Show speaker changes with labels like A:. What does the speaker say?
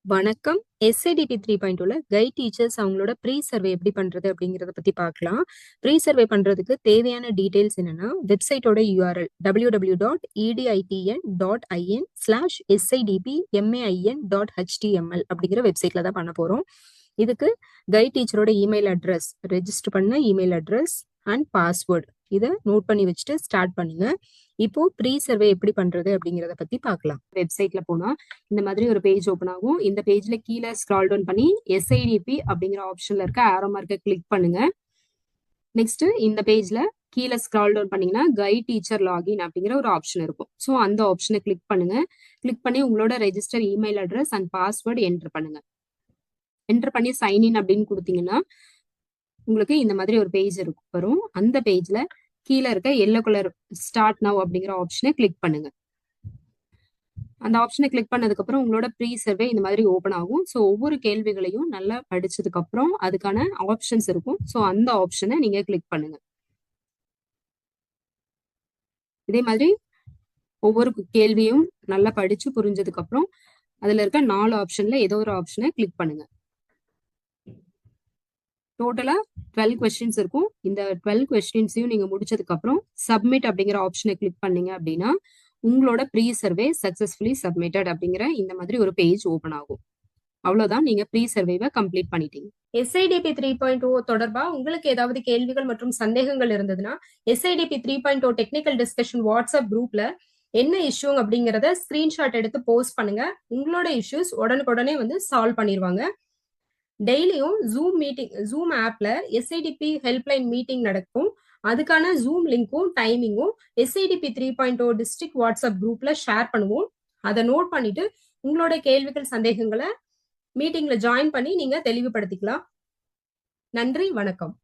A: வணக்கம். எஸ்ஐடிபி 3.0ல guide teachers அவங்களோட pre survey எப்படி பண்றது அப்படிங்கிறத பத்தி பார்க்கலாம். ப்ரீ சர்வே பண்றதுக்கு தேவையான டீடைல்ஸ் என்னன்னா, வெப்சைட்டோட URL www.editn.in/sidpmain.html அப்படிங்கிற வெப்சைட்ல தான் பண்ண போறோம். இதுக்கு கைட் டீச்சரோட இமெயில் அட்ரஸ், ரெஜிஸ்டர் பண்ண இமெயில் அட்ரஸ் அண்ட் பாஸ்வேர்ட் இதை நோட் பண்ணி வச்சுட்டு ஸ்டார்ட் பண்ணுங்க. இப்போ ப்ரீ சர்வே எப்படி பண்றது அப்படிங்கிறத பத்தி பார்க்கலாம். வெப்சைட்ல போனா இந்த மாதிரி ஒரு பேஜ் ஓப்பன் ஆகும். இந்த பேஜ்ல கீழே ஸ்க்ரால் டவுன் பண்ணி எஸ்ஐடிபி அப்படிங்கிற ஆப்ஷன்ல இருக்க ஆரோ மார்க்கை கிளிக் பண்ணுங்க. நெக்ஸ்ட் இந்த பேஜ்ல கீழே ஸ்க்ரால் டவுன் பண்ணீங்கன்னா கைட் டீச்சர் லாகின் அப்படிங்கிற ஒரு ஆப்ஷன் இருக்கும். ஸோ அந்த ஆப்ஷனை கிளிக் பண்ணுங்க. கிளிக் பண்ணி உங்களோட register email address and password enter பண்ணுங்க. என்டர் பண்ணி சைன்இன் அப்படின்னு கொடுத்தீங்கன்னா உங்களுக்கு இந்த மாதிரி ஒரு பேஜ் வரும். அந்த பேஜ்ல கீழே இருக்க எல்லோ கலர் ஸ்டார்ட் நவ் அப்படிங்கிற ஆப்ஷனை கிளிக் பண்ணுங்க. அந்த ஆப்ஷனை கிளிக் பண்ணதுக்கு அப்புறம் உங்களோட ப்ரீ சர்வே இந்த மாதிரி ஓப்பன் ஆகும். ஸோ ஒவ்வொரு கேள்விகளையும் நல்லா படிச்சதுக்கு அப்புறம் அதுக்கான ஆப்ஷன்ஸ் இருக்கும். ஸோ அந்த ஆப்ஷனை நீங்க கிளிக் பண்ணுங்க. இதே மாதிரி ஒவ்வொரு கேள்வியும் நல்லா படிச்சு புரிஞ்சதுக்கு அப்புறம் அதுல இருக்க 4 ஆப்ஷன்ல ஏதோ ஒரு ஆப்ஷனை கிளிக் பண்ணுங்க. டோட்டலா 12 கொஸ்டின்ஸ் இருக்கும். இந்த 12 கொஸ்டின்ஸையும் நீங்க முடிச்சதுக்கு அப்புறம் சப்மிட் அப்படிங்கிற ஆப்ஷனை கிளிக் பண்ணீங்க அப்படின்னா உங்களோட ப்ரீ சர்வே சக்சஸ்ஃபுல்லி சப்மிட்டட் அப்படிங்கிற இந்த மாதிரி ஒரு பேஜ் ஓபன் ஆகும். அவ்வளவுதான், நீங்க ப்ரீ சர்வேவை கம்ப்ளீட் பண்ணிட்டீங்க. எஸ்ஐடிபி 3.0 தொடர்பா உங்களுக்கு ஏதாவது கேள்விகள் மற்றும் சந்தேகங்கள் இருந்ததுன்னா எஸ்ஐடிபி 3.0 டெக்னிக்கல் டிஸ்கஷன் வாட்ஸ்அப் குரூப்ல என்ன இஷ்யூ அப்படிங்கறத ஸ்கிரீன்ஷாட் எடுத்து போஸ்ட் பண்ணுங்க. உங்களோட இஷ்யூஸ் உடனுக்குடனே வந்து சால்வ் பண்ணிடுவாங்க. டெய்லியும் ஜூம் ஆப்ல எஸ்ஐடிபி ஹெல்ப்லைன் மீட்டிங் நடக்கும். அதுக்கான ஜூம் லிங்க்கும் டைமிங்கும் எஸ்ஐடிபி 3.0 டிஸ்ட்ரிக்ட் வாட்ஸ்அப் குரூப்ல ஷேர் பண்ணுவோம். அதை நோட் பண்ணிட்டு உங்களோட கேள்விகள் சந்தேகங்களை மீட்டிங்ல ஜாயின் பண்ணி நீங்க தெளிவுபடுத்திக்கலாம். நன்றி, வணக்கம்.